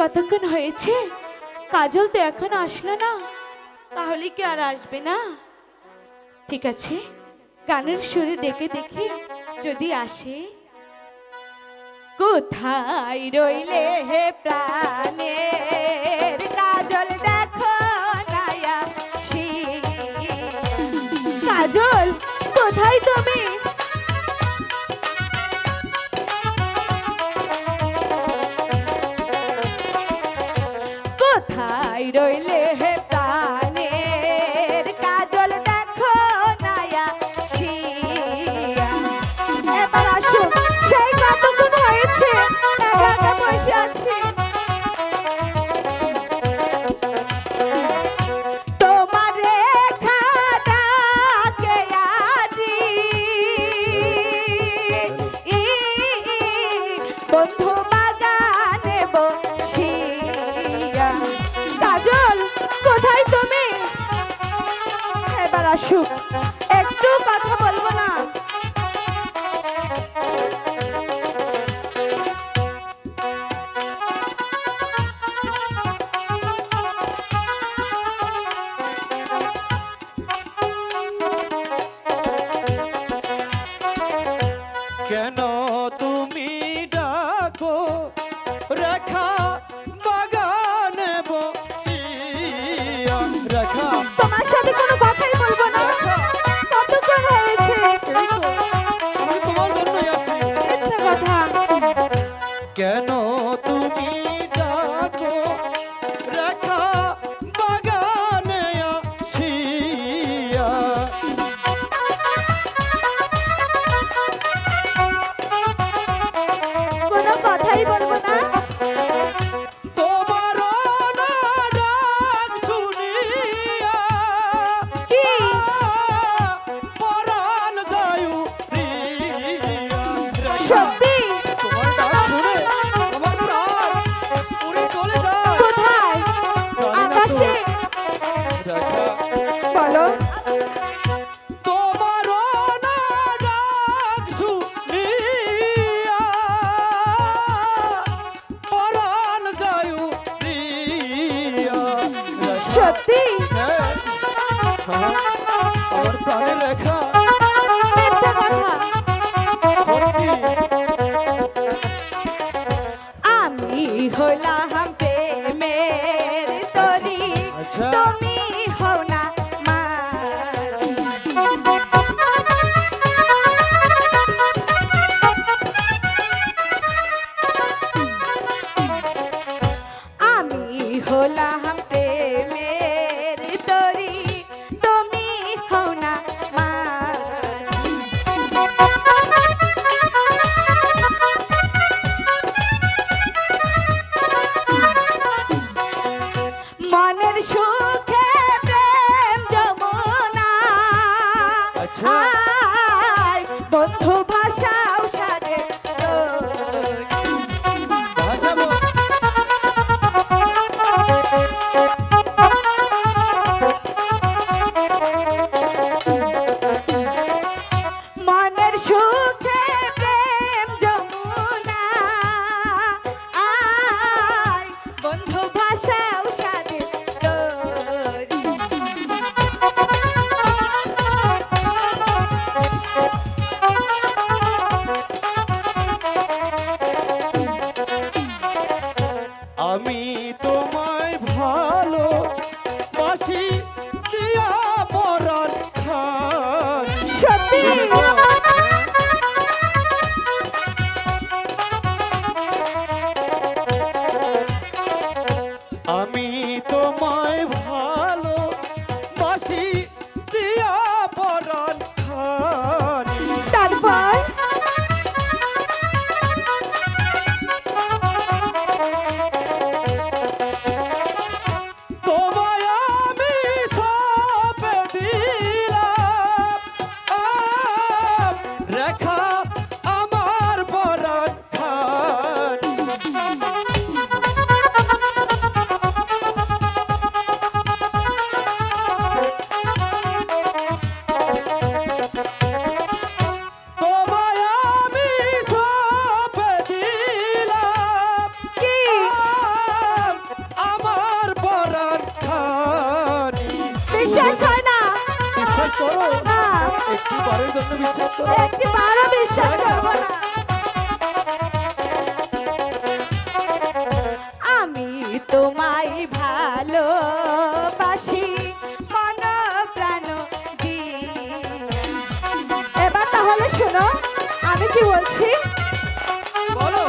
কতক্ষণ হয়েছে, কাজল তো এখন আসলো না, তাহলে কি আর আসবে না? ঠিক আছে, গানের সুরে ডেকে দেখি যদি আসে। কোথায় রইলে হে প্রাণের কাজল, দেখো নায়া কাজল, কোথায় তুমি? কোথায় রইলে হে প্রাণের কাজল, দেখো নায়া শিয়া। এবার আসো, সেই কতক্ষণ হয়েছে একা একা বসে আছি। তোমার রেখা ডাকে আজি বন্ধু বাগানে বসিয়া। কাজল, কোথায় তুমি? এবার আসুক, একটু কথা বলবো না? কেন তুমি ডাকো রেখা বাগানে বসিয়া? রেখা, তোমার সাথে কোনো কথাই বলবো না। কতক্ষণ হয়েছে? এই তো আমি তোমার জন্যই আছি। মিথ্যা কথা। কেন তুমি ডাকো রেখা বাগানে আসিয়া? কোনো কথাই বলবো না। তোমার ডাক শুনিয়া কি? পরাণ যায় উড়িয়া। সত্যি? তোমার ডাক শুনে আমার প্রাণ উড়ে চলে যায়। কোথায়? আকাশে? রেখা, বলো। তোমার ডাক শুনিয়া পরাণ যায় উড়িয়া। সত্যি? হ্যাঁ, আমার প্রাণের রেখা মিথ্যা কথা। সত্যি। আমি হলাম প্রেমের তরি, আচ্ছা। তুমি হও না মাঝি। আমি হলাম প্রেমের তরি, তুমি হও না মাঝি। মনের সুখে প্রেম যমুনা, আচ্ছা। আয় বন্ধু ভাষাও সাজে তোর। ভাসাবো। মনের সুখে প্রেম যমুনা, আয় বন্ধু ভাষাও সাজে তোর। আমি তোমায় ভালো বাসি দিয়া পরাণ খান। সত্যি? আমি তোমায় ভালো বাসি দিয়া পরাণ খান। তারপর? তোমায় আমি সঁপে দিলাম রেখা আমার পরাণ খান। একটি বারের জন্য বিশ্বাস করো একটি বারও বিশ্বাস করবো না। আমি তোমায় ভালোবাসি মন প্রাণ দিয়ে। এবার তাহলে শোনো আমি কি বলছি। বলো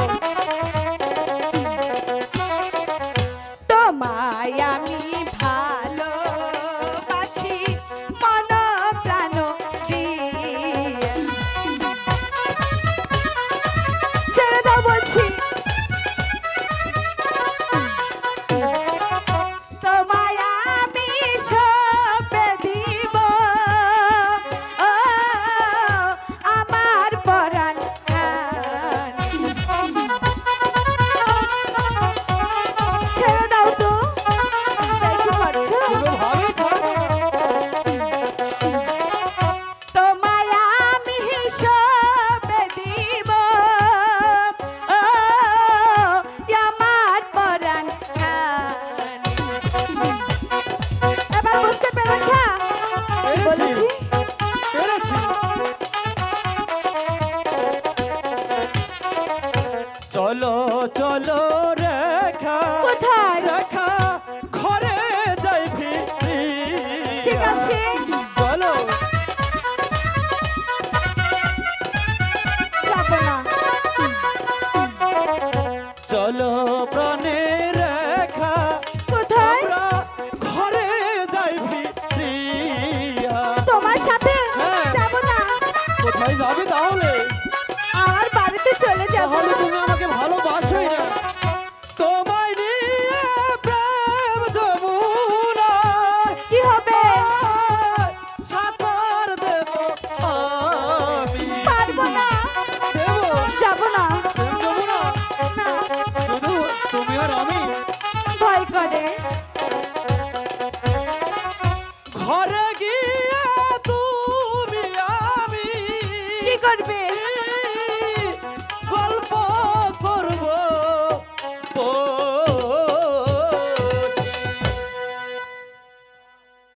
তোমায় আমি ভালোবাসি মন প্রাণ দিয়ে। ছেড়ে দাও বলছি। তোমায় আমি সঁপে দিব ও আমার পরাণ। ছেড়ে দাও তো, বেশি করছো। কোনোভাবেই ছাড়বো না। তোমায় আমি সঁপে দিব ও আমার পরাণ। এবার বুঝতে পেরেছ বলেছি। পেরেছি। চলো চলো রেখা কোথায়? রেখা ঘরে যাই ফিরি ঠিক আছে চলো যাবো না। চলো প্রাণে রেখা কোথায়? আমরা ঘরে যাই ফিরিয়া তোমার সাথে হ্যাঁ। যাবো না, কোথায় যাবে তাহলে আমার বাড়িতে চলে যাবো। তাহলে তুমি আমাকে ভালোবাসোই না তোমায় নিয়ে প্রেম যমুনায় কি হবে? সাঁতার দেব আমি পারবো না, দেব যাবো না। প্রেম যমুনা না, শুধু তুমি আর আমি ভয় করে। ঘরে গিয়ে